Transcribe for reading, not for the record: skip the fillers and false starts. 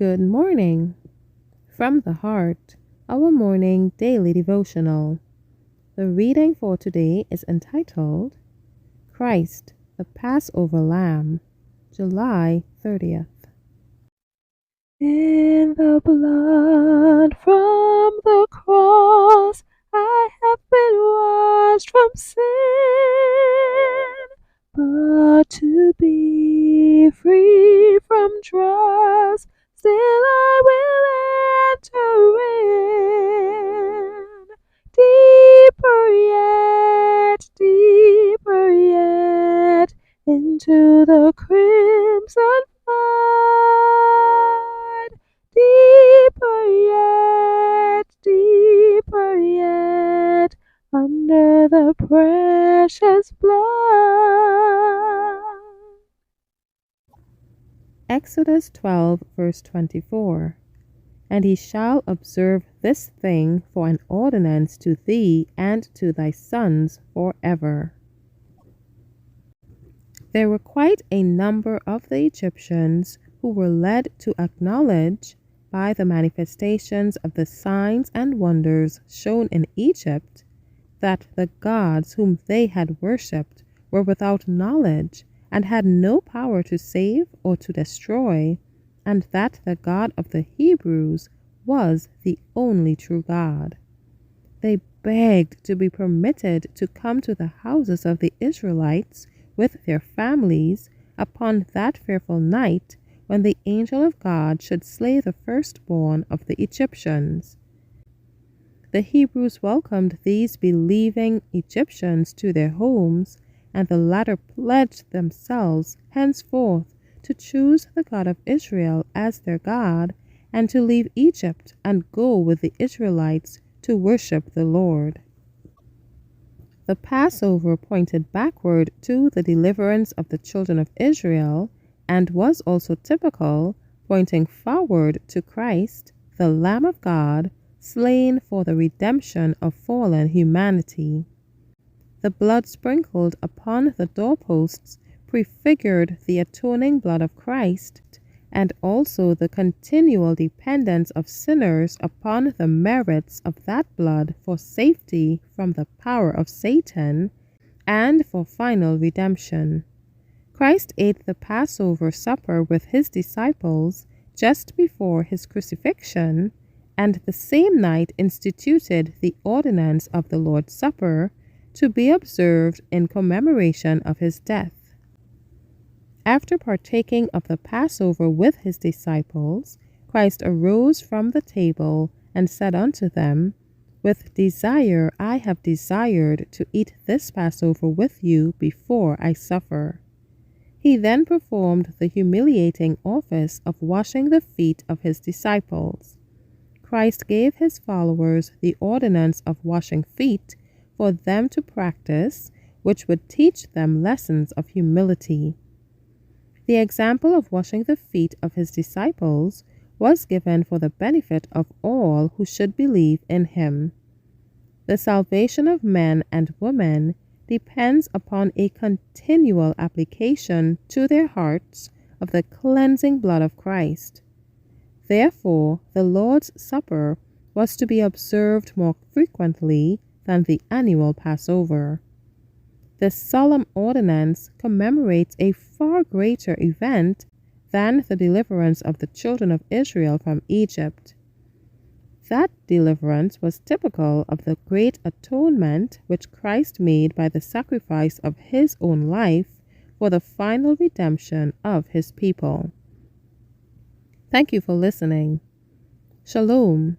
Good morning. From the Heart, our morning daily devotional. The reading for today is entitled, Christ, the Passover Lamb, July 30th. In the blood from the cross, I have been washed from sin, but to be free from dross, still I will enter in. Deeper yet, into the crimson flood. Deeper yet, under the precious blood. Exodus 12, verse 24. And he shall observe this thing for an ordinance to thee and to thy sons forever. There were quite a number of the Egyptians who were led to acknowledge, by the manifestations of the signs and wonders shown in Egypt, that the gods whom they had worshipped were without knowledge and had no power to save or to destroy, and that the God of the Hebrews was the only true God. They begged to be permitted to come to the houses of the Israelites with their families upon that fearful night when the angel of God should slay the firstborn of the Egyptians. The Hebrews welcomed these believing Egyptians to their homes, and the latter pledged themselves henceforth to choose the God of Israel as their God, and to leave Egypt and go with the Israelites to worship the Lord. The Passover pointed backward to the deliverance of the children of Israel, and was also typical, pointing forward to Christ, the Lamb of God, slain for the redemption of fallen humanity. The blood sprinkled upon the doorposts prefigured the atoning blood of Christ, and also the continual dependence of sinners upon the merits of that blood for safety from the power of Satan and for final redemption. Christ ate the Passover supper with his disciples just before his crucifixion, and the same night instituted the ordinance of the Lord's Supper to be observed in commemoration of his death. After partaking of the Passover with his disciples, Christ arose from the table and said unto them, With desire I have desired to eat this Passover with you before I suffer. He then performed the humiliating office of washing the feet of his disciples. Christ gave his followers the ordinance of washing feet for them to practice, which would teach them lessons of humility. The example of washing the feet of his disciples was given for the benefit of all who should believe in him. The salvation of men and women depends upon a continual application to their hearts of the cleansing blood of Christ. Therefore, the Lord's Supper was to be observed more frequently than the annual Passover. This solemn ordinance commemorates a far greater event than the deliverance of the children of Israel from Egypt. That deliverance was typical of the great atonement which Christ made by the sacrifice of his own life for the final redemption of his people. Thank you for listening. Shalom.